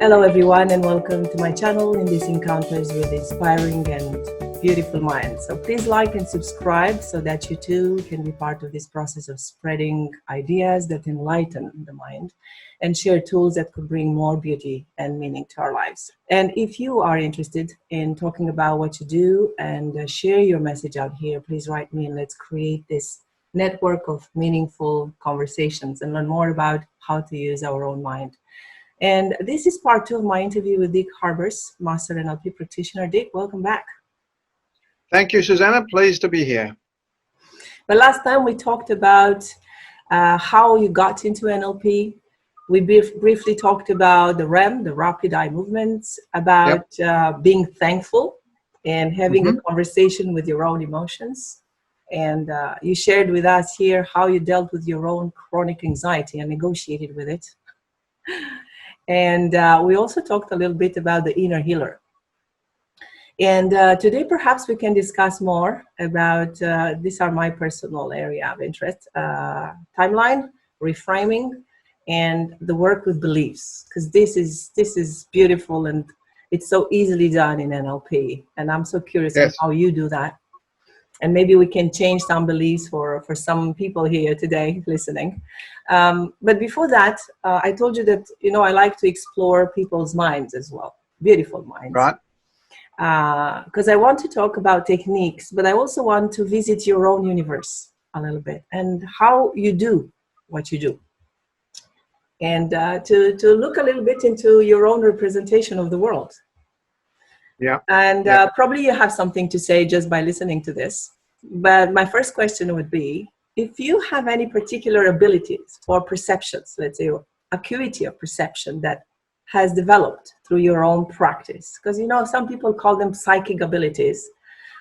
Hello everyone and welcome to my channel in these encounters with inspiring and beautiful minds. So please like and subscribe so that you too can be part of this process of spreading ideas that enlighten the mind and share tools that could bring more beauty and meaning to our lives. And if you are interested in talking about what you do and share your message out here, please write me and let's create this network of meaningful conversations and learn more about how to use our own mind. And this is part 2 of my interview with Dick Harbers, Master NLP Practitioner. Dick, welcome back. Thank you, Susanna. Pleased to be here. The last time we talked about how you got into NLP. We briefly talked about the REM, the rapid eye movements, about being thankful and having a conversation with your own emotions. And you shared with us here how you dealt with your own chronic anxiety and negotiated with it. And we also talked a little bit about the inner healer. And today perhaps we can discuss more about, these are my personal area of interest, timeline, reframing, and the work with beliefs. Because this is beautiful and it's so easily done in NLP. And I'm so curious on how you do that. And maybe we can change some beliefs for some people here today listening. But before that, I told you that, I like to explore people's minds as well, beautiful minds. Right. Because I want to talk about techniques, but I also want to visit your own universe a little bit and how you do what you do. And to look a little bit into your own representation of the world. Yeah. And probably you have something to say just by listening to this. But my first question would be, if you have any particular abilities or perceptions, let's say acuity of perception that has developed through your own practice. Because, some people call them psychic abilities.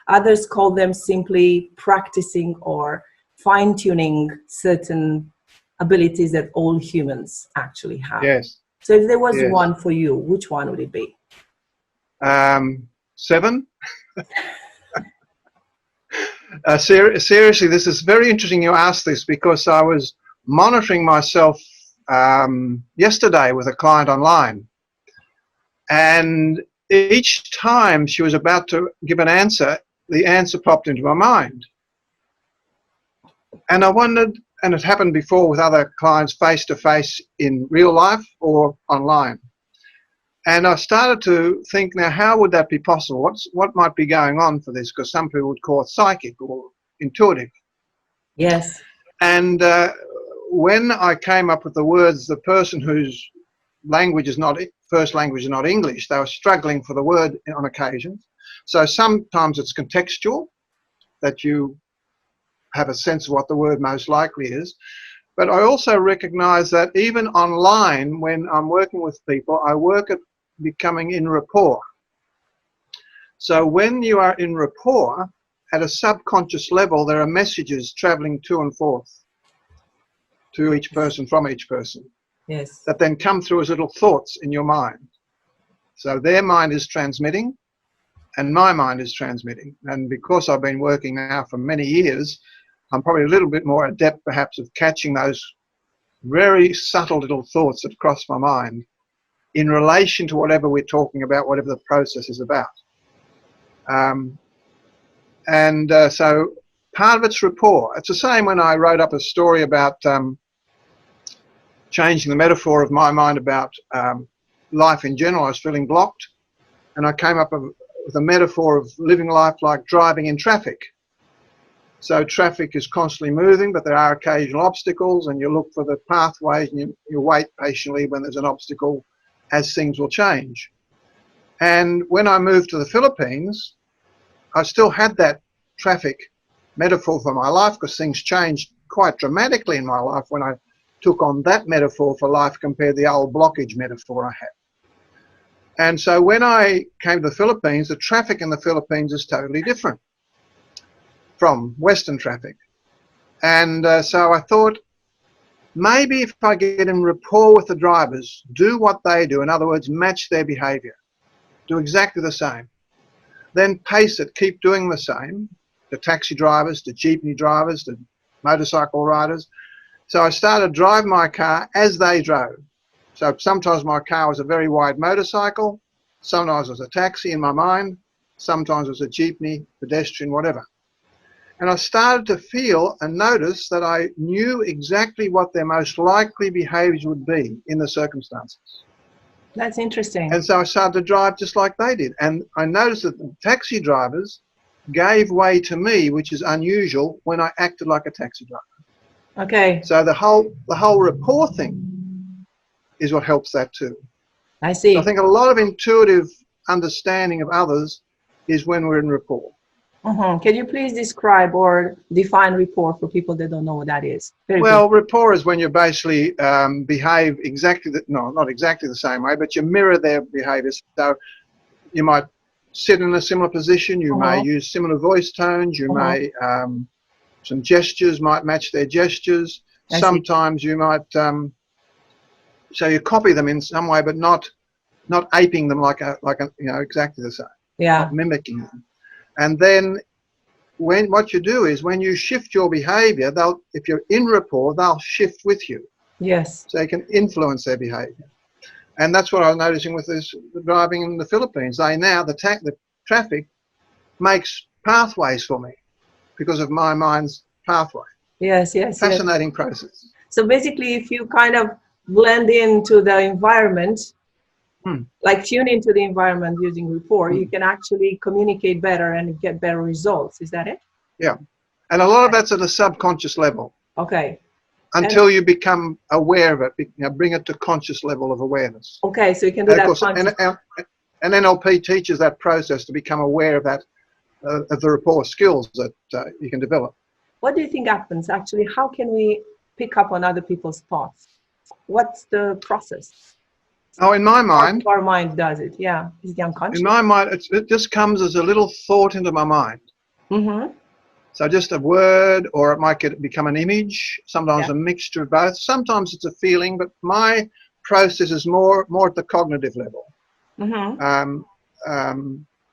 Others call them simply practicing or fine-tuning certain abilities that all humans actually have. Yes. So if there was one for you, which one would it be? 7. Seriously, this is very interesting you asked this, because I was monitoring myself yesterday with a client online, and each time she was about to give an answer, the answer popped into my mind. And I wondered, and it happened before with other clients face to face in real life or online. And I started to think, now, how would that be possible? What might be going on for this? Because some people would call it psychic or intuitive. Yes. And when I came up with the words, the person whose first language is not English, they were struggling for the word on occasions. So sometimes it's contextual, that you have a sense of what the word most likely is. But I also recognize that even online, when I'm working with people, I work at becoming in rapport. So when you are in rapport, at a subconscious level, there are messages traveling to and forth to each person, from each person. Yes. That then come through as little thoughts in your mind. So their mind is transmitting and my mind is transmitting. And because I've been working now for many years, I'm probably a little bit more adept perhaps of catching those very subtle little thoughts that cross my mind in relation to whatever we're talking about, whatever the process is about. So part of it's rapport. It's the same when I wrote up a story about changing the metaphor of my mind about life in general. I was feeling blocked, and I came up with a metaphor of living life like driving in traffic. So traffic is constantly moving, but there are occasional obstacles, and you look for the pathways and you wait patiently when there's an obstacle, as things will change. And when I moved to the Philippines, I still had that traffic metaphor for my life, because things changed quite dramatically in my life when I took on that metaphor for life compared to the old blockage metaphor I had. And so when I came to the Philippines, the traffic in the Philippines is totally different from Western traffic. And so I thought, maybe if I get in rapport with the drivers, do what they do, in other words, match their behavior, do exactly the same, then pace it, keep doing the same, the taxi drivers, the jeepney drivers, the motorcycle riders. So I started driving my car as they drove. So sometimes my car was a very wide motorcycle, sometimes it was a taxi in my mind, sometimes it was a jeepney, pedestrian, whatever. And I started to feel and notice that I knew exactly what their most likely behaviours would be in the circumstances. That's interesting. And so I started to drive just like they did. And I noticed that the taxi drivers gave way to me, which is unusual, when I acted like a taxi driver. Okay. So the whole rapport thing is what helps that too. I see. So I think a lot of intuitive understanding of others is when we're in rapport. Can you please describe or define rapport for people that don't know what that is? Well, rapport is when you basically behave exactly, not exactly the same way, but you mirror their behaviours. So you might sit in a similar position, you may use similar voice tones, you may, some gestures might match their gestures. Sometimes you might, so you copy them in some way, but not aping them like a exactly the same. Yeah. Not mimicking them. And then what you do is when you shift your behaviour, if you're in rapport, they'll shift with you. Yes. So you can influence their behaviour. And that's what I was noticing with this driving in the Philippines. The traffic makes pathways for me because of my mind's pathway. Yes, yes. Fascinating process. So basically, if you kind of blend into the environment, like tune into the environment using rapport, you can actually communicate better and get better results. Is that it? Yeah. And a lot of that's at a subconscious level. Okay. Until you become aware of it, bring it to conscious level of awareness. Okay, so you can do that. Of course, and NLP teaches that process to become aware of that, of the rapport skills that you can develop. What do you think happens actually? How can we pick up on other people's thoughts? What's the process? Oh, in my mind, our mind does it. Yeah, is the unconscious. In my mind, it just comes as a little thought into my mind. So just a word, or it might become an image. Sometimes a mixture of both. Sometimes it's a feeling, but my process is more at the cognitive level.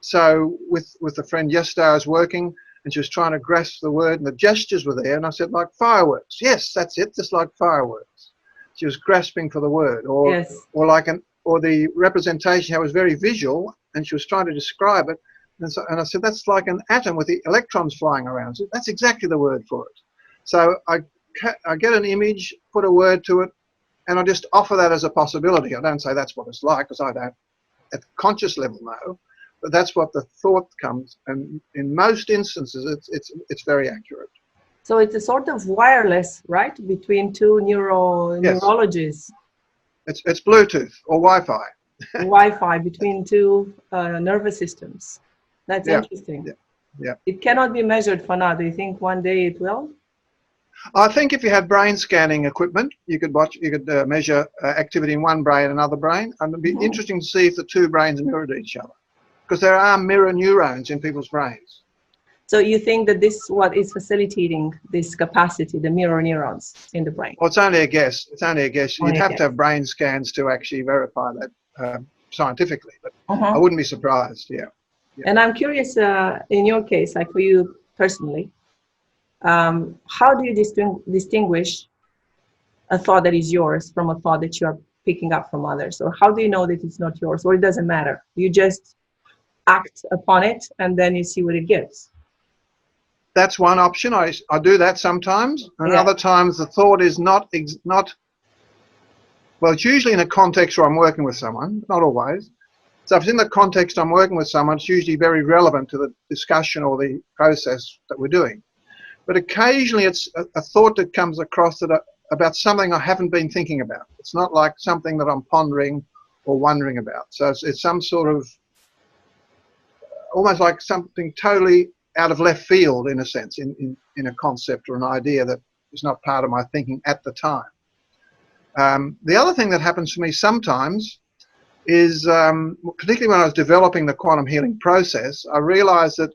So with a friend yesterday, I was working, and she was trying to grasp the word, and the gestures were there, and I said, like fireworks. Yes, that's it, just like fireworks. She was grasping for the word, or the representation. I was very visual, and she was trying to describe it, and I said, that's like an atom with the electrons flying around. So that's exactly the word for it. So I get an image, put a word to it, and I just offer that as a possibility. I don't say that's what it's like, because I don't at the conscious level know, but that's what the thought comes, and in most instances it's very accurate. So it's a sort of wireless, right, between two neurologies. It's Bluetooth or Wi-Fi. Wi-Fi between two nervous systems. That's interesting. Yeah. It cannot be measured for now. Do you think one day it will? I think if you had brain scanning equipment, you could measure activity in one brain and another brain, and it'd be interesting to see if the two brains mirrored each other, because there are mirror neurons in people's brains. So you think that this is what is facilitating this capacity, the mirror neurons in the brain? Well, it's only a guess. It's only a guess. You'd have to have brain scans to actually verify that scientifically, but I wouldn't be surprised. Yeah. And I'm curious, in your case, like for you personally, how do you distinguish a thought that is yours from a thought that you are picking up from others? Or how do you know that it's not yours? Or it doesn't matter? You just act upon it and then you see what it gives. That's one option. I do that sometimes, and other times the thought is not. Well, it's usually in a context where I'm working with someone, not always. So if it's in the context I'm working with someone, it's usually very relevant to the discussion or the process that we're doing. But occasionally it's a thought that comes across about something I haven't been thinking about. It's not like something that I'm pondering or wondering about. So it's some sort of, almost like something totally out of left field, in a sense, in a concept or an idea that is not part of my thinking at the time. The other thing that happens for me sometimes is, particularly when I was developing the quantum healing process, I realized that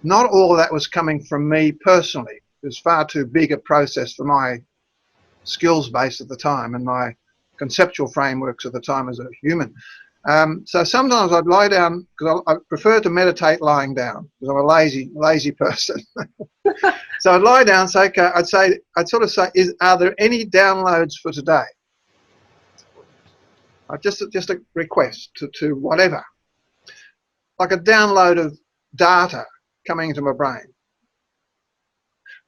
not all of that was coming from me personally. It was far too big a process for my skills base at the time and my conceptual frameworks at the time as a human. So sometimes I'd lie down, because I prefer to meditate lying down, because I'm a lazy person. So I'd lie down, I'd sort of say, are there any downloads for today? Just a request to whatever, like a download of data coming into my brain.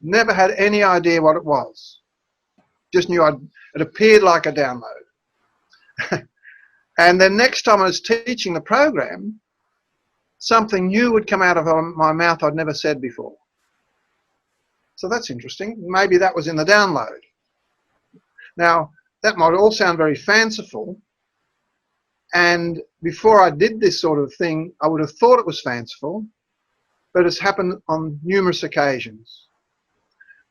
Never had any idea what it was. Just knew it appeared like a download. And then next time I was teaching the program, something new would come out of my mouth I'd never said before. So that's interesting. Maybe that was in the download. Now, that might all sound very fanciful. And before I did this sort of thing, I would have thought it was fanciful, but it's happened on numerous occasions.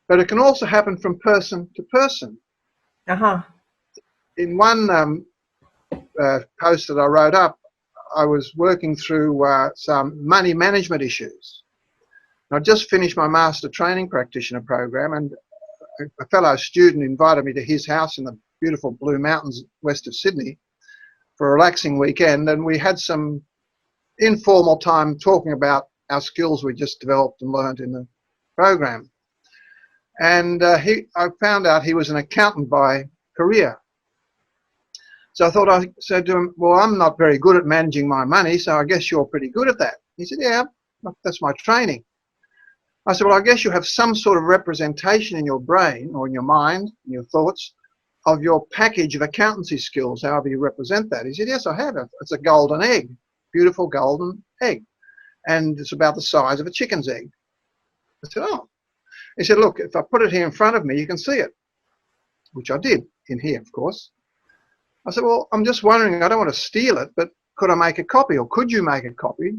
But it can also happen from person to person. Uh-huh. In one post that I wrote up, I was working through some money management issues. I just finished my Master Training Practitioner program, and a fellow student invited me to his house in the beautiful Blue Mountains west of Sydney for a relaxing weekend, and we had some informal time talking about our skills we just developed and learned in the program. And I found out he was an accountant by career. So I thought, I said to him, well, I'm not very good at managing my money, so I guess you're pretty good at that. He said, yeah, that's my training. I said, well, I guess you have some sort of representation in your brain or in your mind, in your thoughts, of your package of accountancy skills, however you represent that. He said, yes, I have. It's a golden egg, beautiful golden egg. And it's about the size of a chicken's egg. I said, oh. He said, look, if I put it here in front of me, you can see it, which I did in here, of course. I said, well, I'm just wondering, I don't want to steal it, but could I make a copy, or could you make a copy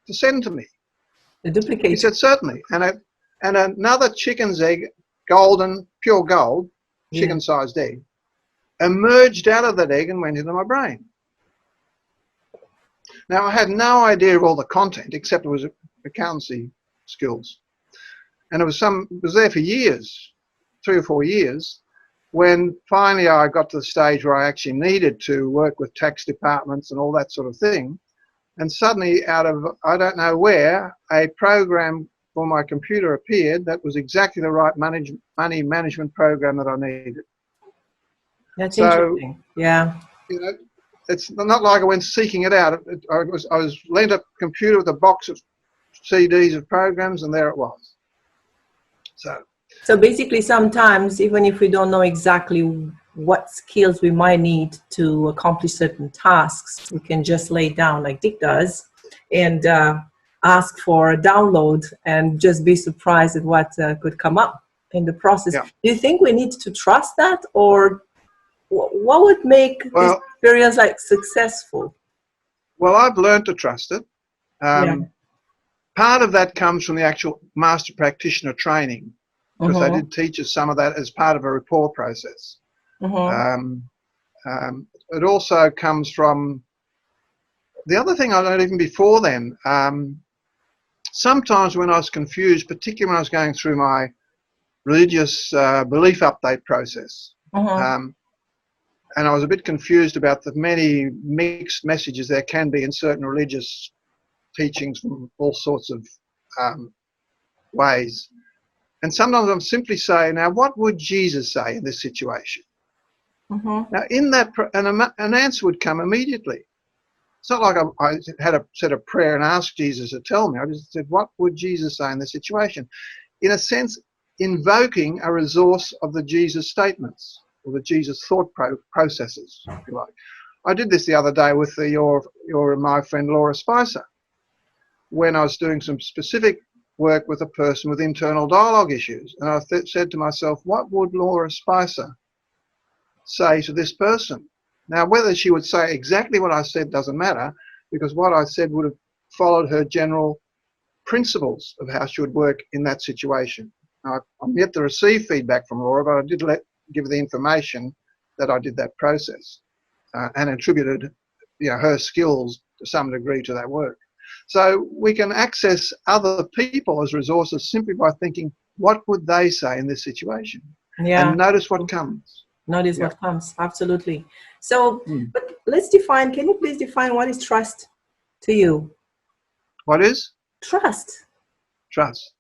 to send to me? The duplicate. He said, certainly. And another chicken's egg, golden, pure gold, chicken-sized egg, emerged out of that egg and went into my brain. Now, I had no idea of all the content, except it was accountancy skills. And it was there for years, 3 or 4 years, when finally I got to the stage where I actually needed to work with tax departments and all that sort of thing. And suddenly, out of I don't know where, a program for my computer appeared that was exactly the right money management program that I needed. That's interesting. Yeah. You know, it's not like I went seeking it out. I was lent a computer with a box of CDs of programs, and there it was. So basically, sometimes, even if we don't know exactly what skills we might need to accomplish certain tasks, we can just lay down like Dick does and ask for a download and just be surprised at what could come up in the process. Yeah. Do you think we need to trust that, or what would make this experience like successful? Well, I've learned to trust it. Part of that comes from the actual Master Practitioner training, because I did teach us some of that as part of a rapport process. It also comes from the other thing I learned even before then. Sometimes when I was confused, particularly when I was going through my religious belief update process, and I was a bit confused about the many mixed messages there can be in certain religious teachings from all sorts of ways. And sometimes I'm simply saying, now, what would Jesus say in this situation? Now, in that, an answer would come immediately. It's not like I had said a prayer and asked Jesus to tell me. I just said, what would Jesus say in this situation? In a sense, invoking a resource of the Jesus statements or the Jesus thought processes, if you like. I did this the other day with your and my friend Laura Spicer, when I was doing some specific work with a person with internal dialogue issues. And I said to myself, what would Laura Spicer say to this person? Now, whether she would say exactly what I said doesn't matter, because what I said would have followed her general principles of how she would work in that situation. Now, I'm yet to receive feedback from Laura, but I did give her the information that I did that process and attributed her skills to some degree to that work. So we can access other people as resources simply by thinking, what would they say in this situation? And notice what comes. Notice what comes, absolutely. So, but let's define, can you please define what is trust to you? What is? Trust. Trust.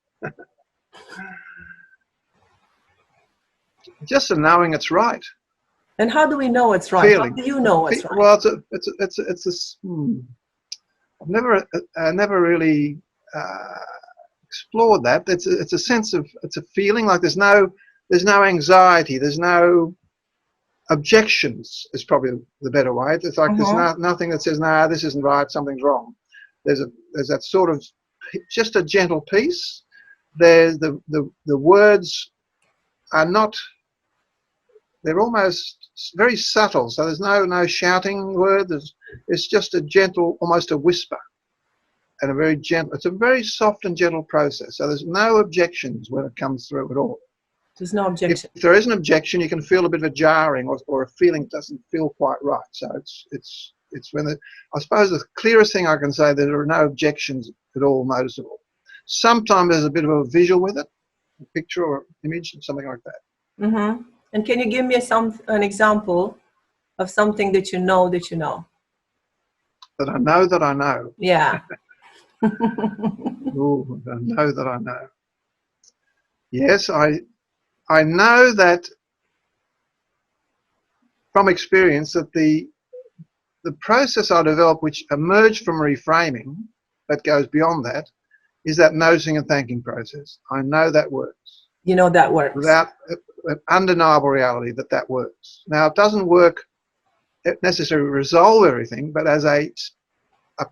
Just a knowing it's right. And how do we know it's right? feeling. How do you know it's right? Well, I never really explored that. It's a sense of, it's a feeling like there's no anxiety, there's no objections is probably the better way. It's like there's nothing that says, no, this isn't right, something's wrong. There's that sort of just a gentle peace. There's the words are not, they're almost very subtle, so there's no shouting word. It's just a gentle, almost a whisper, and a very gentle, it's a very soft and gentle process. So there's no objections when it comes through at all. There's no objection. If there is an objection, you can feel a bit of a jarring or a feeling doesn't feel quite right. So it's when I suppose the clearest thing I can say, there are no objections at all noticeable. Sometimes there's a bit of a visual with it, a picture or image, something like that. And can you give me an example of something that you know that you know? That I know that I know. Yeah. Ooh, I know that I know. Yes, I know that from experience that the process I developed, which emerged from reframing, that goes beyond that, is that noticing and thanking process. I know that works. You know that works. Without an undeniable reality that works. Now, it doesn't work, it necessarily resolve everything, but as a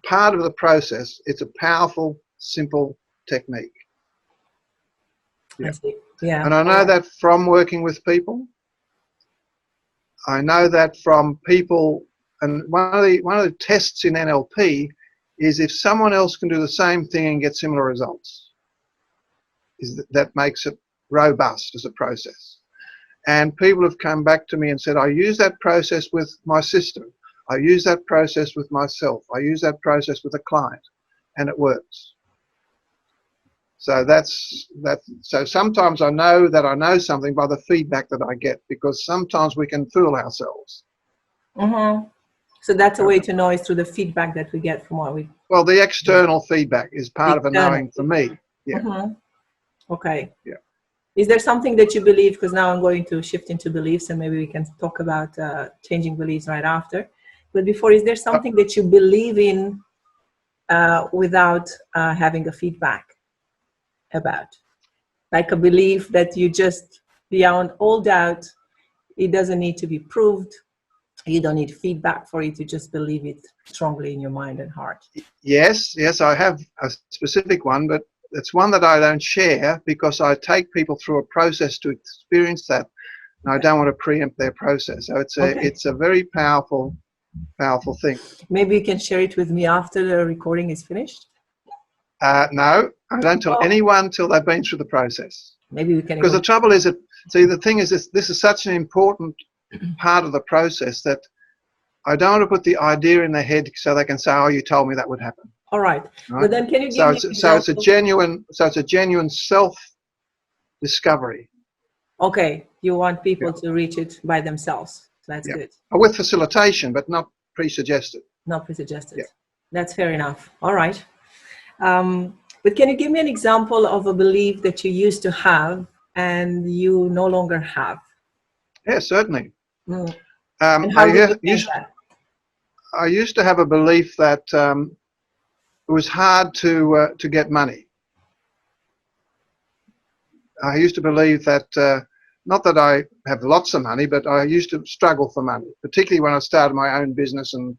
part of the process, it's a powerful, simple technique. I see. Yeah. And I know that from working with people. I know that from people, and one of the tests in NLP is if someone else can do the same thing and get similar results. That makes it robust as a process. And people have come back to me and said, I use that process with my sister. I use that process with myself. I use that process with a client, and it works. So so sometimes I know that I know something by the feedback that I get, because sometimes we can fool ourselves. So that's a way to know, is through the feedback that we get from what we... Well, the external feedback is part of a knowing for me. Yeah. Okay. Yeah. Is there something that you believe, because now I'm going to shift into beliefs and maybe we can talk about changing beliefs right after. But before, is there something that you believe in without having a feedback about? Like a belief that you just, beyond all doubt, it doesn't need to be proved. You don't need feedback for it. You just believe it strongly in your mind and heart. Yes, I have a specific one, but it's one that I don't share because I take people through a process to experience that, and I don't want to preempt their process. So it's a very powerful thing. Maybe you can share it with me after the recording is finished. No, I don't tell anyone till they've been through the process. Maybe we can. Because the trouble is that, see, the thing is this is such an important part of the process that I don't want to put the idea in their head so they can say, "Oh, you told me that would happen." All right. But then can you give me so it's a genuine self-discovery. Okay, you want people to reach it by themselves. That's good. With facilitation, but not pre-suggested. Not pre-suggested. That's fair enough. All right. But can you give me an example of a belief that you used to have and you no longer have? Yeah, certainly. And how did you change that? I used to have a belief that it was hard to get money. I used to believe that, not that I have lots of money, but I used to struggle for money, particularly when I started my own business and,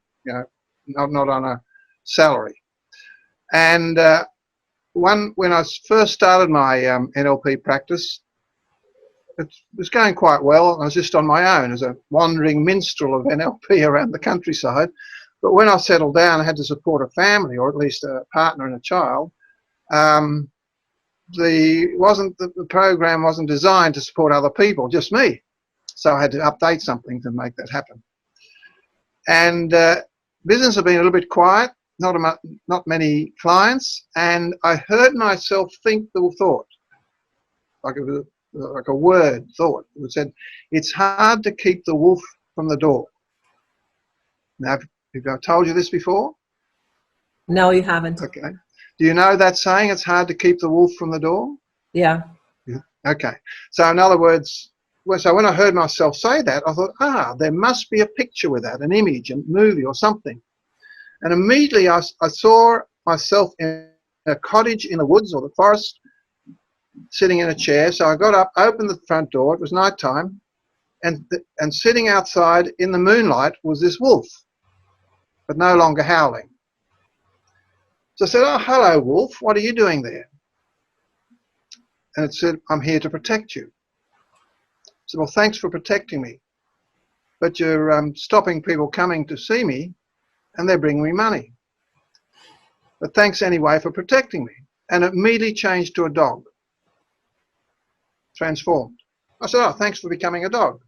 not on a salary. And when I first started my NLP practice, it was going quite well. I was just on my own as a wandering minstrel of NLP around the countryside. But when I settled down, I had to support a family, or at least a partner and a child. The program wasn't designed to support other people, just me. So I had to update something to make that happen. And business had been a little bit quiet, not many clients, and I heard myself think the thought, like a word thought. It said, "It's hard to keep the wolf from the door." Now, have I told you this before? No, you haven't. Okay. Do you know that saying, it's hard to keep the wolf from the door? Yeah. Okay. So in other words, so when I heard myself say that, I thought, there must be a picture with that, an image, a movie or something. And immediately I saw myself in a cottage in the woods or the forest, sitting in a chair. So I got up, opened the front door. It was night time, and sitting outside in the moonlight was this wolf, but no longer howling. So I said, "Oh, hello, wolf. What are you doing there?" And it said, "I'm here to protect you." I said, "Well, thanks for protecting me, but you're stopping people coming to see me, and they're bringing me money. But thanks anyway for protecting me." And it immediately changed to a dog, transformed. I said, "Oh, thanks for becoming a dog.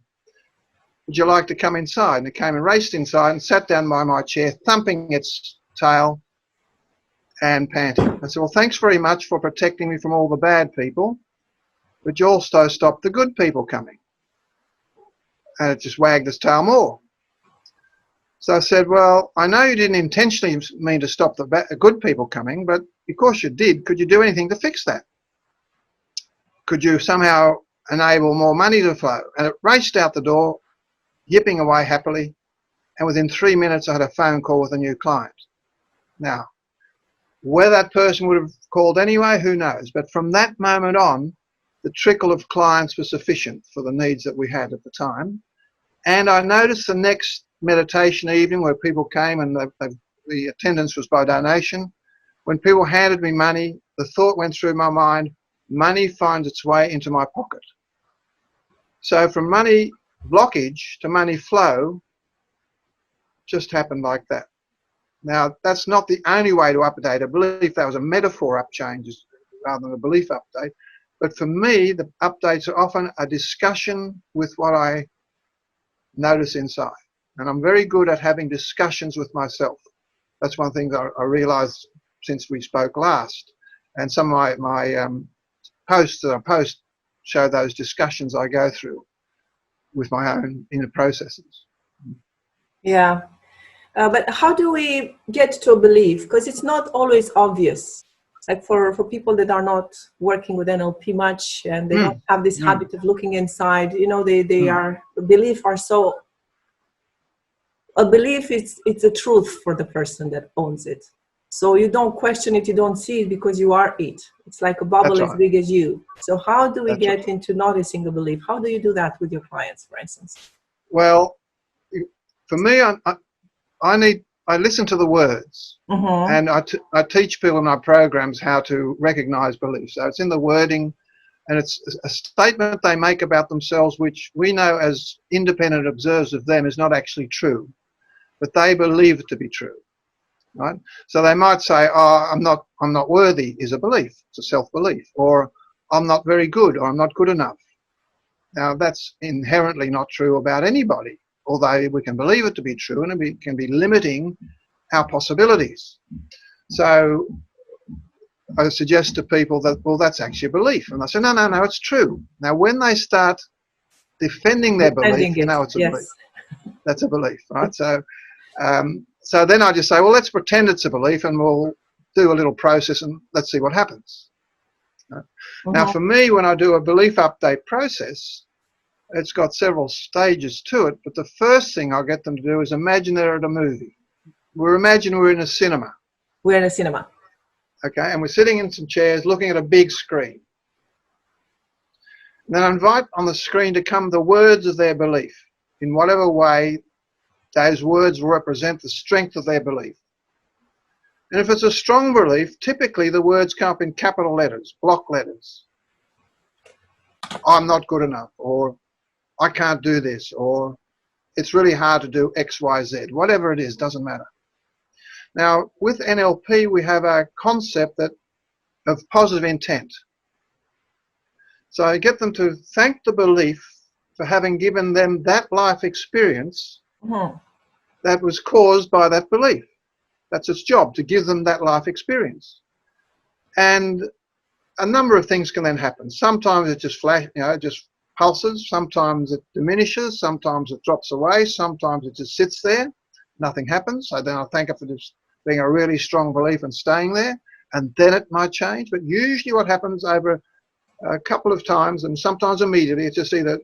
Would you like to come inside?" And it came and raced inside and sat down by my chair, thumping its tail and panting. I said, "Well, thanks very much for protecting me from all the bad people, but you also stopped the good people coming." And it just wagged its tail more. So I said, "Well, I know you didn't intentionally mean to stop the good people coming, but because you did, could you do anything to fix that? Could you somehow enable more money to flow?" And it raced out the door, yipping away happily, and within 3 minutes I had a phone call with a new client. Now, whether that person would have called anyway, who knows? But from that moment on, the trickle of clients was sufficient for the needs that we had at the time. And I noticed the next meditation evening where people came and the attendance was by donation. When people handed me money, the thought went through my mind, money finds its way into my pocket. So from money blockage to money flow just happened like that. Now, that's not the only way to update a belief. That was a metaphor up changes rather than a belief update. But for me, the updates are often a discussion with what I notice inside. And I'm very good at having discussions with myself. That's one thing that I realized since we spoke last. And some of my posts that I post show those discussions I go through with my own inner processes. Yeah. But how do we get to a belief? Because it's not always obvious. Like for people that are not working with NLP much and they don't have this habit of looking inside, you know, they are, belief are so, a belief it's a truth for the person that owns it. So you don't question it, you don't see it because you are it. It's like a bubble as big as you. So how do we get into noticing the belief? How do you do that with your clients, for instance? Well, for me, I listen to the words, and I teach people in my programs how to recognize beliefs. So it's in the wording, and it's a statement they make about themselves, which we know as independent observers of them is not actually true, but they believe it to be true, right? So they might say, "Oh, I'm not worthy," is a belief. It's a self-belief. Or "I'm not very good," or "I'm not good enough." Now, that's inherently not true about anybody, although we can believe it to be true, and it can be limiting our possibilities. So I suggest to people that, well, that's actually a belief. And I say, no, it's true. Now, when they start defending their belief, it's a belief. That's a belief, right? So then I just say, well, let's pretend it's a belief and we'll do a little process and let's see what happens. Right? Now, for me, when I do a belief update process, it's got several stages to it, but the first thing I'll get them to do is imagine they're at a movie. Imagine we're in a cinema. We're in a cinema. Okay, and we're sitting in some chairs looking at a big screen. And then I invite on the screen to come the words of their belief in whatever way those words represent the strength of their belief. And if it's a strong belief, typically the words come up in capital letters, block letters. "I'm not good enough," or "I can't do this," or "it's really hard to do X, Y, Z." Whatever it is, doesn't matter. Now, with NLP, we have a concept of positive intent. So I get them to thank the belief for having given them that life experience that was caused by that belief. That's its job, to give them that life experience. And a number of things can then happen. Sometimes it just just pulses. Sometimes it diminishes. Sometimes it drops away. Sometimes it just sits there. Nothing happens. So then I thank it for just being a really strong belief and staying there. And then it might change. But usually what happens over a couple of times, and sometimes immediately, it's just either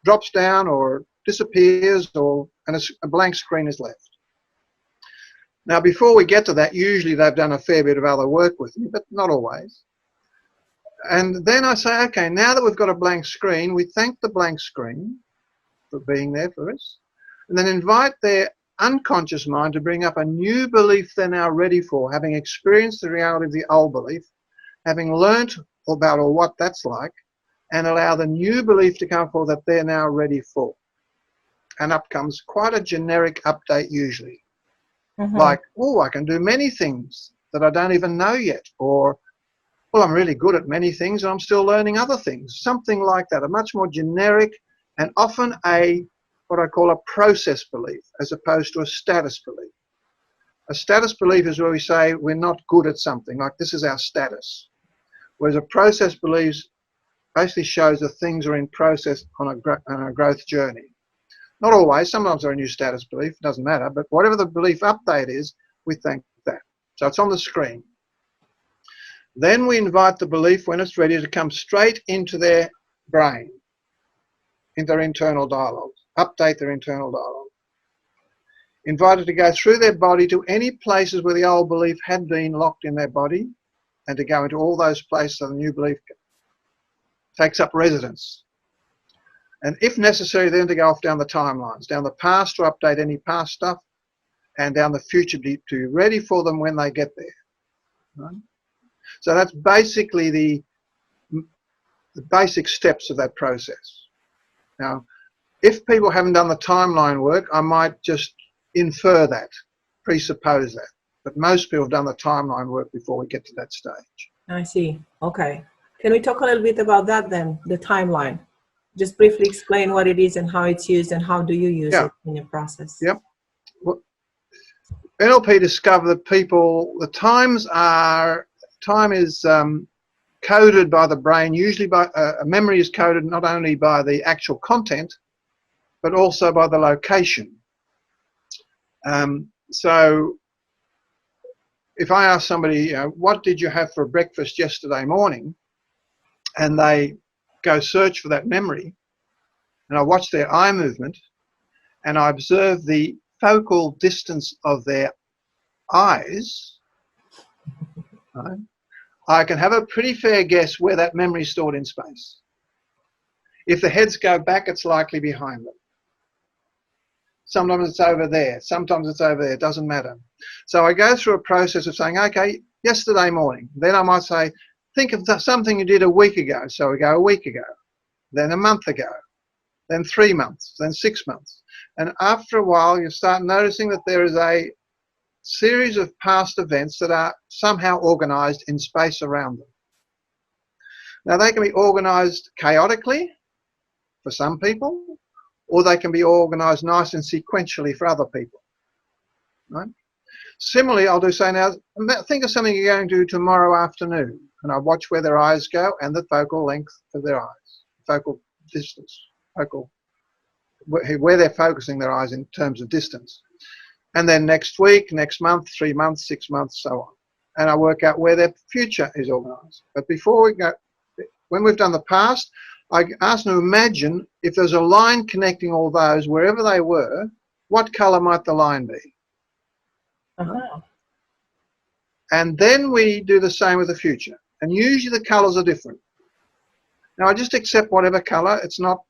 drops down or disappears, and a blank screen is left. Now, before we get to that, usually they've done a fair bit of other work with me, but not always. And then I say, okay, now that we've got a blank screen, we thank the blank screen for being there for us, and then invite their unconscious mind to bring up a new belief they're now ready for, having experienced the reality of the old belief, having learnt about or what that's like, and allow the new belief to come forward that they're now ready for. And up comes quite a generic update usually. Like, oh, I can do many things that I don't even know yet, or, well, I'm really good at many things and I'm still learning other things. Something like that, a much more generic and often what I call a process belief as opposed to a status belief. A status belief is where we say we're not good at something, like this is our status. Whereas a process belief basically shows that things are in process on a growth journey. Not always, sometimes they're a new status belief, it doesn't matter, but whatever the belief update is, we thank that. So it's on the screen. Then we invite the belief, when it's ready, to come straight into their brain, into their internal dialogue, update their internal dialogue. Invite it to go through their body to any places where the old belief had been locked in their body, and to go into all those places so the new belief takes up residence. And if necessary, then to go off down the timelines, down the past to update any past stuff, and down the future to be ready for them when they get there. Right? So that's basically the basic steps of that process. Now, if people haven't done the timeline work, I might just infer that, presuppose that. But most people have done the timeline work before we get to that stage. I see. Okay. Can we talk a little bit about that then, the timeline? Just briefly explain what it is and how it's used and how do you use it in your process. Yep. Well, NLP discovered that time is coded by the brain, usually by a memory is coded not only by the actual content, but also by the location. So if I ask somebody, what did you have for breakfast yesterday morning? And they go search for that memory, and I watch their eye movement, and I observe the focal distance of their eyes, right? I can have a pretty fair guess where that memory is stored in space. If the heads go back, it's likely behind them. Sometimes it's over there, sometimes it's over there, it doesn't matter. So I go through a process of saying, okay, yesterday morning. Then I might say, think of something you did a week ago. So we go a week ago, then a month ago, then 3 months, then 6 months. And after a while, you start noticing that there is a series of past events that are somehow organized in space around them. Now, they can be organized chaotically for some people, or they can be organized nice and sequentially for other people. Right? Similarly, I'll do say now, think of something you're going to do tomorrow afternoon, and I watch where their eyes go and the focal length of their eyes, focal distance, where they're focusing their eyes in terms of distance. And then next week, next month, 3 months, 6 months, so on. And I work out where their future is organized. But before we go, when we've done the past, I ask them to imagine if there's a line connecting all those, wherever they were, what color might the line be? And then we do the same with the future. And usually the colors are different. Now, I just accept whatever color. It's not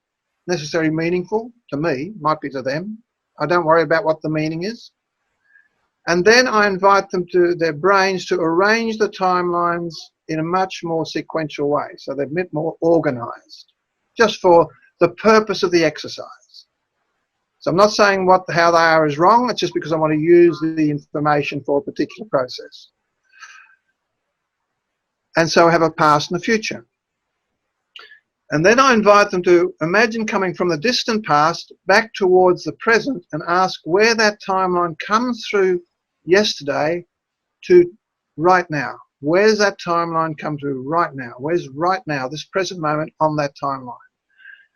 necessarily meaningful to me, might be to them. I don't worry about what the meaning is. And then I invite them to their brains to arrange the timelines in a much more sequential way. So they're a bit more organized, just for the purpose of the exercise. So I'm not saying how they are is wrong. It's just because I want to use the information for a particular process. And so I have a past and a future. And then I invite them to imagine coming from the distant past back towards the present and ask where that timeline comes through yesterday to right now. Where's that timeline come to right now? Where's right now, this present moment on that timeline?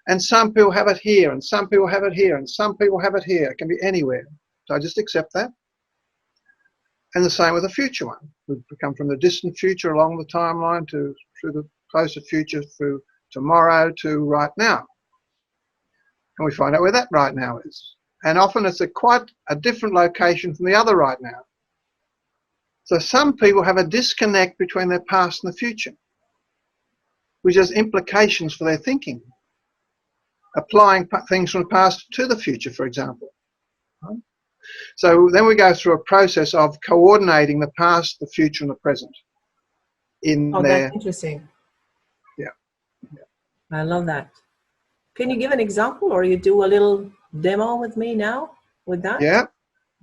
And some people have it here, and some people have it here, and some people have it here. It can be anywhere. So I just accept that. And the same with the future one. We've come from the distant future along the timeline through the closer future, through tomorrow to right now. and we find out where that right now is. And often it's quite a different location from the other right now. So some people have a disconnect between their past and the future, which has implications for their thinking, applying things from the past to the future, for example. Right? So then we go through a process of coordinating the past, the future, and the present. That's interesting. Yeah. I love that. Can you give an example, or you do a little demo with me now with that? Yeah.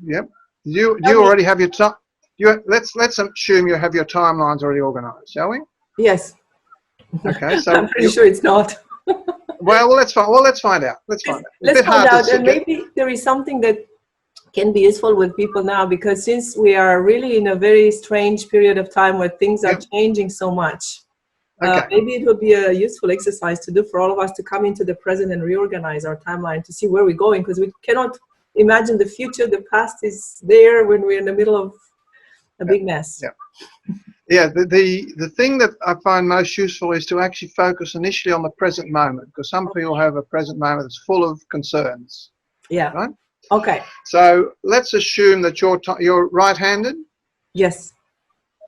Yep. You already have your time. Let's assume you have your timelines already organized, shall we? Yes. Okay. So I'm pretty sure it's not. well, let's find. Well, let's find out. Let's find out. Let's find out, and maybe there is something that can be useful with people now, because since we are really in a very strange period of time where things are changing so much, maybe it would be a useful exercise to do for all of us to come into the present and reorganize our timeline to see where we're going, because we cannot imagine the future. The past is there when we're in the middle of a big mess. Yeah, the thing that I find most useful is to actually focus initially on the present moment, because some people have a present moment that's full of concerns. Yeah. Right? Okay. So let's assume that you're right-handed. Yes.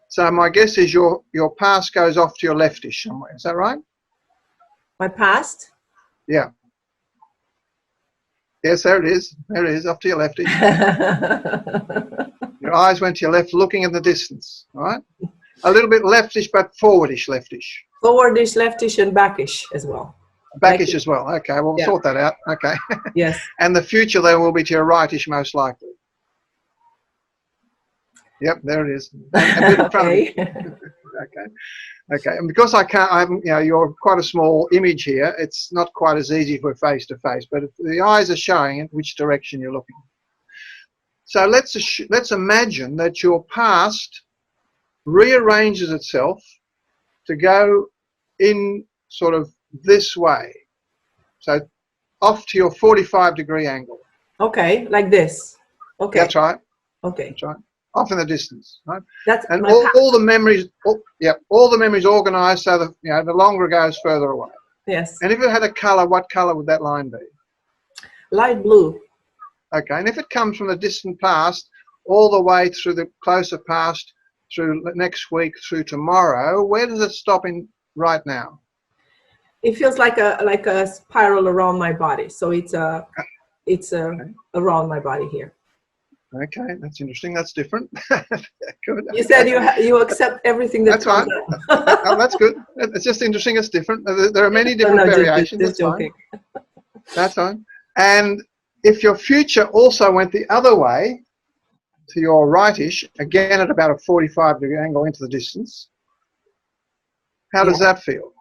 So my guess is your past goes off to your leftish somewhere. Is that right? My past? Yeah. Yes, there it is. There it is, off to your leftish. Your eyes went to your left, looking in the distance. All right. A little bit leftish, but forwardish, leftish. Forwardish, leftish, and backish as well. Backish as well. Okay, we'll sort that out. Okay. Yes. And the future then will be to your rightish, most likely. Yep, there it is. A bit in front of you. Okay. And because you're quite a small image here, it's not quite as easy for face to face, but the eyes are showing in which direction you're looking. So let's imagine that your past rearranges itself to go in sort of this way. So off to your 45-degree angle. Okay, like this. Okay. That's right. Okay. That's right. Off in the distance, right? That's and all the memories. All the memories organised so that the longer it goes, further away. Yes. And if it had a colour, what colour would that line be? Light blue. Okay. And if it comes from the distant past all the way through the closer past, through next week, through tomorrow, where does it stop in right now? It feels like a spiral around my body. So it's around my body here. Okay, that's interesting. That's different. Good. You said you accept everything that comes out. Oh, that's good. It's just interesting. It's different. There are many different variations. Just joking. That's fine. And if your future also went the other way, to your rightish, again at about a 45-degree angle into the distance, how does that feel?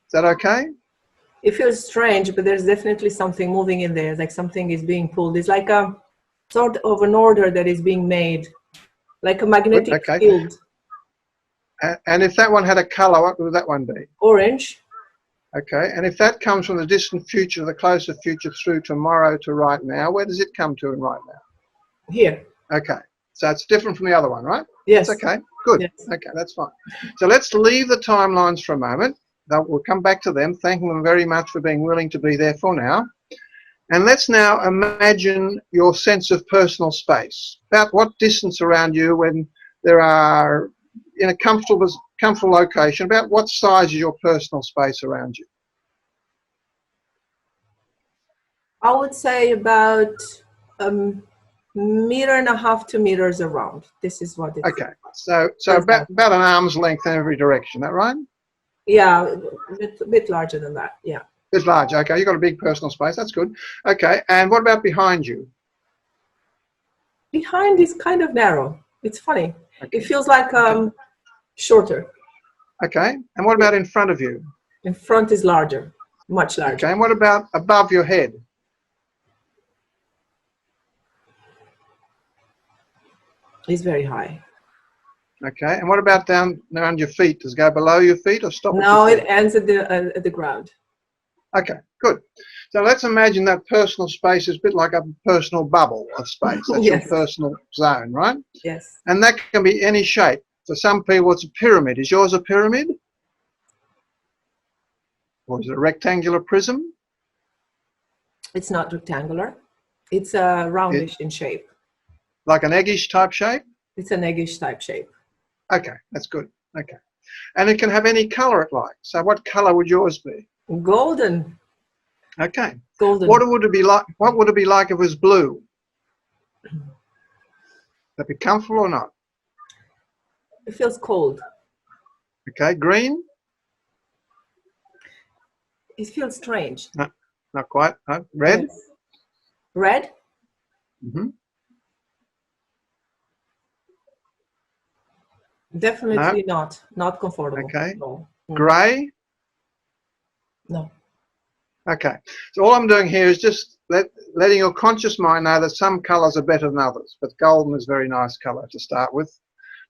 Is that okay? It feels strange, but there's definitely something moving in there, like something is being pulled. It's like a sort of an order that is being made, like a magnetic field. And if that one had a color, what would that one be? Orange. Okay, and if that comes from the distant future, the closer future through tomorrow to right now, where does it come to in right now? Here. Okay, so it's different from the other one, right? Yes. That's okay, good. Yes. Okay, that's fine. So let's leave the timelines for a moment. We'll come back to them, thanking them very much for being willing to be there for now. And let's now imagine your sense of personal space. About what distance around you when there are in a comfortable location, about what size is your personal space around you? I would say about 1.5 meters, 2 meters around. This is what it's. Okay, so about an arm's length in every direction, that right? Yeah, a bit larger than that, yeah. It's large, okay, you've got a big personal space, that's good. Okay, and what about behind you? Behind is kind of narrow. It's funny. Okay. It feels like shorter. Okay, and what about in front of you? In front is larger, much larger. Okay, and what about above your head? It's very high. Okay, and what about down around your feet? Does it go below your feet or stop? No, it ends at the ground. Okay, good. So let's imagine that personal space is a bit like a personal bubble of space. That's your personal zone, right? Yes. And that can be any shape. For some people, it's a pyramid. Is yours a pyramid? Or is it a rectangular prism? It's not rectangular. It's a roundish in shape. Like an eggish type shape? It's an eggish type shape. Okay, that's good. Okay. And it can have any color it likes. So what color would yours be? Golden. Okay. Golden. What would it be like? What would it be like if it was blue? Would that be comfortable or not? It feels cold. Okay. Green? It feels strange. No, not quite. No. Red? Yes. Red? Mm-hmm. Definitely not comfortable. Okay. No. Grey? No. Okay. So all I'm doing here is just letting your conscious mind know that some colours are better than others, but golden is a very nice colour to start with.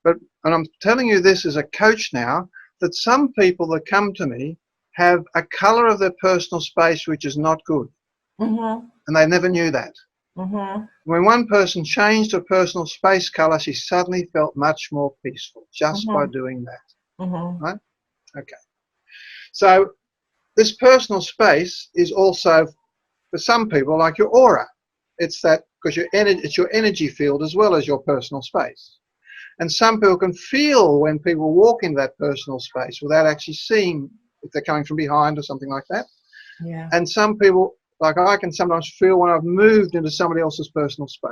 And I'm telling you this as a coach now, that some people that come to me have a colour of their personal space which is not good. Mm-hmm. And they never knew that. Mm-hmm. When one person changed her personal space colour, she suddenly felt much more peaceful just by doing that. Mm-hmm. Right? Okay. So this personal space is also, for some people, like your aura. It's that, because it's your energy field as well as your personal space. And some people can feel when people walk in that personal space without actually seeing if they're coming from behind or something like that. Yeah. And some people, like I can sometimes feel when I've moved into somebody else's personal space,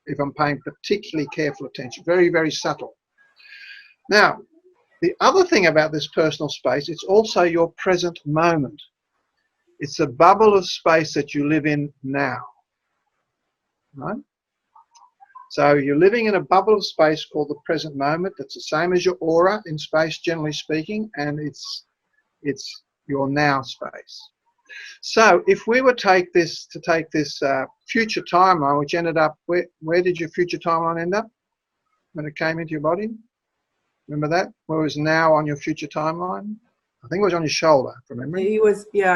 if I'm paying particularly careful attention. Very, very subtle. Now, the other thing about this personal space, it's also your present moment. It's a bubble of space that you live in now. Right? So you're living in a bubble of space called the present moment. That's the same as your aura in space, generally speaking, and it's your now space. So if we were to take this future timeline, which ended up, where did your future timeline end up when it came into your body? Remember that? Where it was now on your future timeline? I think it was on your shoulder, from memory. It was here.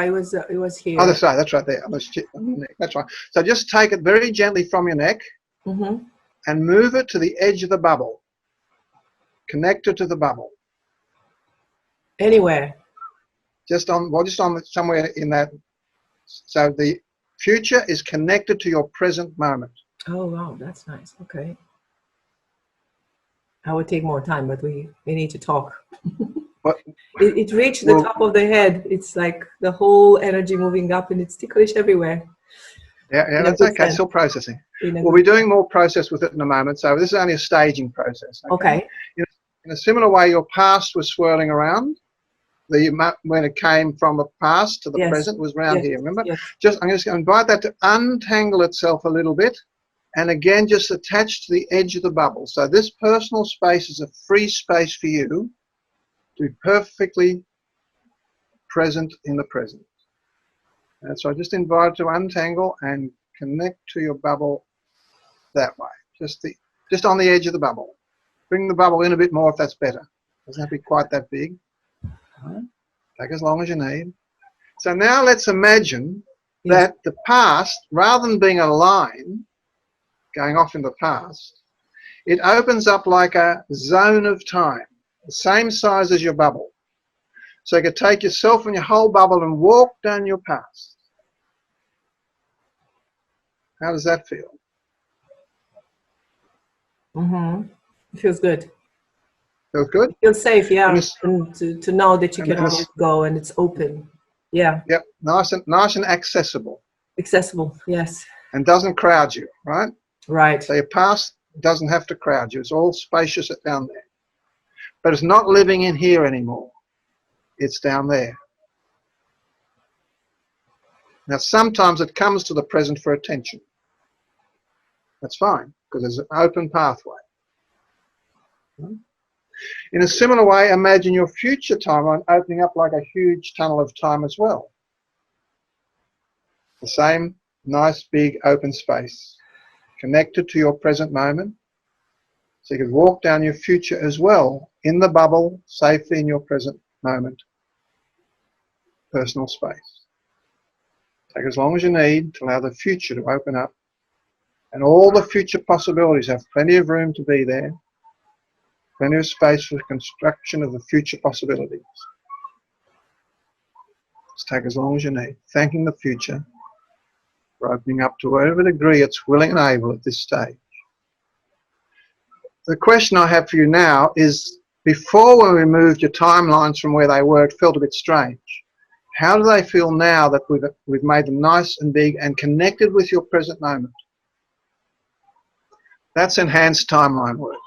Oh, that's right there. On the neck. That's right. So just take it very gently from your neck and move it to the edge of the bubble. Connect it to the bubble. Anywhere. Just on somewhere in that. So the future is connected to your present moment. Oh wow, that's nice. Okay. I would take more time, but we need to talk. It reached the top of the head. It's like the whole energy moving up, and it's ticklish everywhere. Yeah, that's okay. Still processing. We'll be doing more process with it in a moment. So this is only a staging process. Okay. In a similar way, your past was swirling around. When it came from the past to the present was around here. Remember? Yes. I'm just going to invite that to untangle itself a little bit, and again, just attach to the edge of the bubble. So this personal space is a free space for you to be perfectly present in the present. And so I just invite you to untangle and connect to your bubble that way. Just on the edge of the bubble. Bring the bubble in a bit more if that's better. Doesn't have to be quite that big. Right. Take as long as you need. So now let's imagine that the past, rather than being a line going off in the past, it opens up like a zone of time, the same size as your bubble. So you could take yourself and your whole bubble and walk down your past. How does that feel? It feels good. Feels good? It feels safe, yeah. And to know that you can always go and it's open. Yeah. Yep. Nice and accessible. Accessible, yes. And doesn't crowd you, right? Right. So your past doesn't have to crowd you. It's all spacious down there. But it's not living in here anymore. It's down there. Now sometimes it comes to the present for attention. That's fine, because there's an open pathway. In a similar way, imagine your future timeline opening up like a huge tunnel of time as well. The same nice big open space connected to your present moment. So you could walk down your future as well in the bubble, safely in your present moment. Personal space. Take as long as you need to allow the future to open up. And all the future possibilities have plenty of room to be there. Plenty of space for the construction of the future possibilities. Just take as long as you need. Thanking the future We're opening up to whatever degree it's willing and able at this stage. The question I have for you now is, before when we moved your timelines from where they were, it felt a bit strange. How do they feel now that we've made them nice and big and connected with your present moment? That's enhanced timeline work.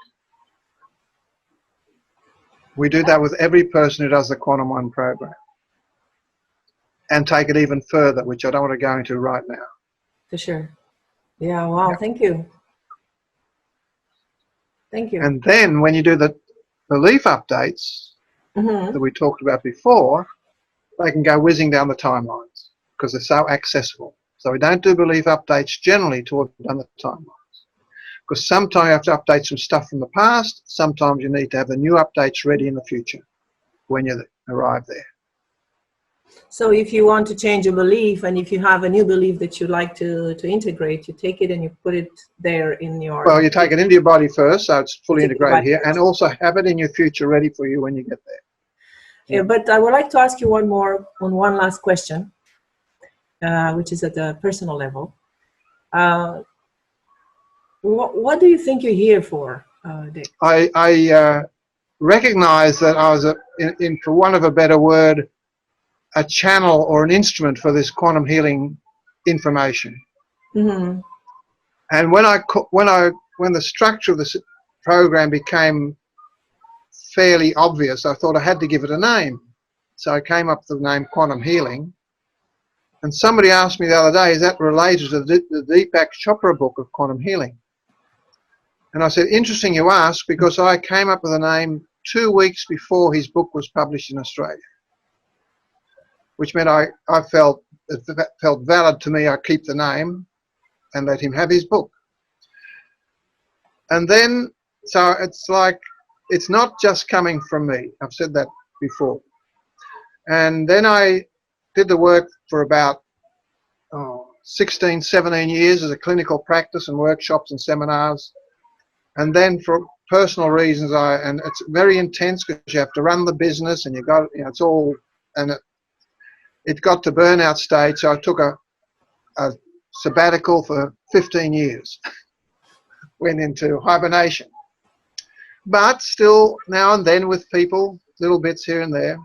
We do that with every person who does the Quantum One program. And take it even further, which I don't want to go into right now. For sure. Yeah, wow, Yep. Thank you. Thank you. And then when you do the belief updates that we talked about before, they can go whizzing down the timelines because they're so accessible. So we don't do belief updates generally toward the timelines. Because sometimes you have to update some stuff from the past, sometimes you need to have the new updates ready in the future when you arrive there. So if you want to change a belief, and if you have a new belief that you'd like to integrate, you take it and you put it there in your... Well, you take it into your body first, so it's fully integrated here, and also have it in your future ready for you when you get there. Yeah, but I would like to ask you one last question, which is at a personal level. What do you think you're here for, Dick? I recognize that I was, for want of a better word, a channel or an instrument for this quantum healing information. Mm-hmm. And when the structure of this program became fairly obvious, I thought I had to give it a name. So I came up with the name Quantum Healing. And somebody asked me the other day, is that related to the Deepak Chopra book of Quantum Healing? And I said, interesting you ask, because I came up with a name 2 weeks before his book was published in Australia. Which meant I felt it felt valid to me. I keep the name and let him have his book. And then, so it's like, it's not just coming from me. I've said that before. And then I did the work for about 16, 17 years as a clinical practice and workshops and seminars. And then for personal reasons, and it's very intense because you have to run the business and it's all, and it got to burnout stage, so I took a sabbatical for 15 years. Went into hibernation. But still, now and then with people, little bits here and there.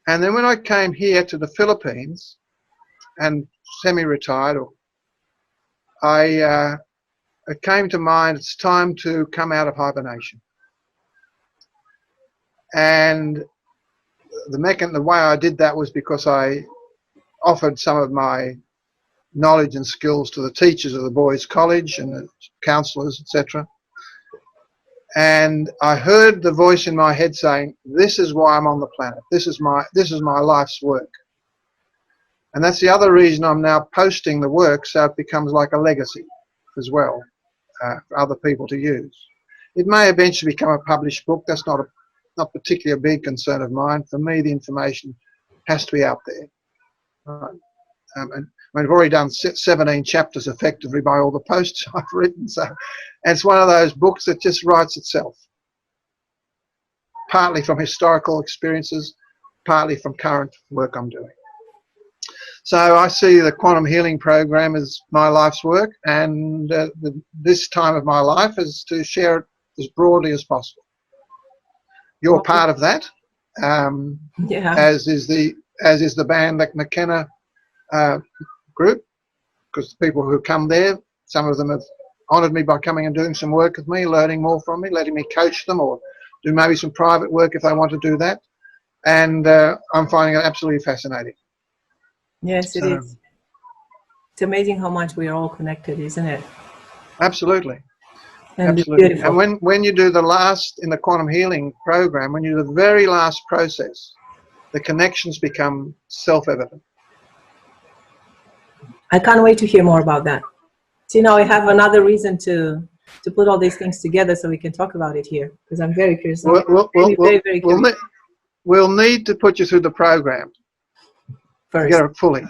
And then when I came here to the Philippines and semi-retired, it came to mind it's time to come out of hibernation. And the way I did that was because I offered some of my knowledge and skills to the teachers of the boys' college and the counsellors, etc. And I heard the voice in my head saying, "This is why I'm on the planet. This is my life's work." And that's the other reason I'm now posting the work, so it becomes like a legacy as well for other people to use. It may eventually become a published book. That's not particularly a big concern of mine. For me, the information has to be out there. Right. And I've already done 17 chapters effectively by all the posts I've written. So, and it's one of those books that just writes itself. Partly from historical experiences, partly from current work I'm doing. So I see the Quantum Healing Program as my life's work, and this time of my life is to share it as broadly as possible. You're part of that, yeah. as is the band, the McKenna group, because the people who come there, some of them have honoured me by coming and doing some work with me, learning more from me, letting me coach them or do maybe some private work if they want to do that. And I'm finding it absolutely fascinating. Yes, it is. It's amazing how much we are all connected, isn't it? Absolutely. And absolutely. beautiful. And when you do the last, in the Quantum Healing Program, when you do the very last process, the connections become self-evident. I can't wait to hear more about that. So now I have another reason to put all these things together so we can talk about it here, because I'm very curious. Very curious. We'll need to put you through the program first. To get it fully.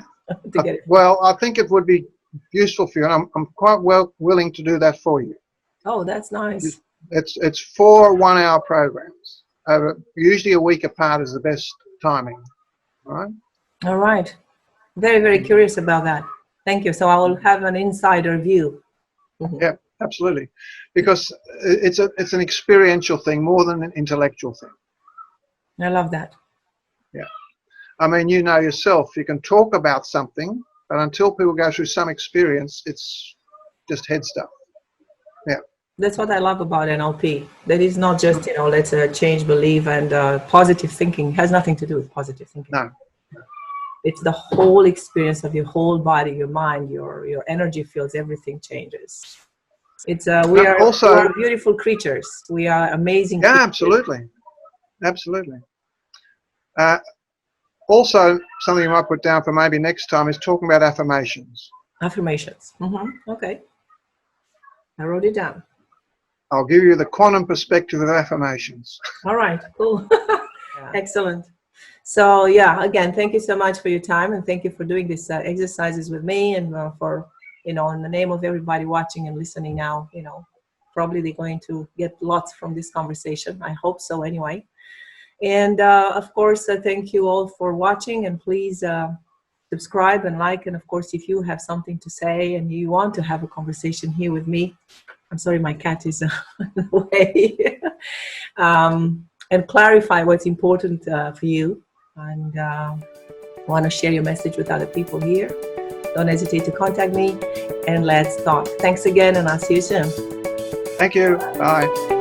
Well, I think it would be useful for you, and I'm quite willing to do that for you. Oh, that's nice. It's 4 one-hour programs. Usually a week apart is the best timing. All right? All right. Very, very curious about that. Thank you. So I will have an insider view. Yeah, absolutely. Because it's an experiential thing more than an intellectual thing. I love that. Yeah. I mean, you know yourself, you can talk about something, but until people go through some experience, it's just head stuff. Yeah. That's what I love about NLP. That is not just, let's change belief and positive thinking. It has nothing to do with positive thinking. No. It's the whole experience of your whole body, your mind, your energy fields, everything changes. It's we are beautiful creatures. We are amazing creatures. Absolutely. Absolutely. Also, something you might put down for maybe next time is talking about affirmations. Affirmations. Okay. I wrote it down. I'll give you the quantum perspective of affirmations. All right, cool. Excellent. So yeah, again, thank you so much for your time, and thank you for doing these exercises with me, and for, in the name of everybody watching and listening now, probably they're going to get lots from this conversation. I hope so anyway. And of course, thank you all for watching, and please subscribe and like, and of course, if you have something to say and you want to have a conversation here with me, I'm sorry, my cat is in the way, and clarify what's important for you, and want to share your message with other people here, don't hesitate to contact me, and let's talk. Thanks again, and I'll see you soon. Thank you. Bye.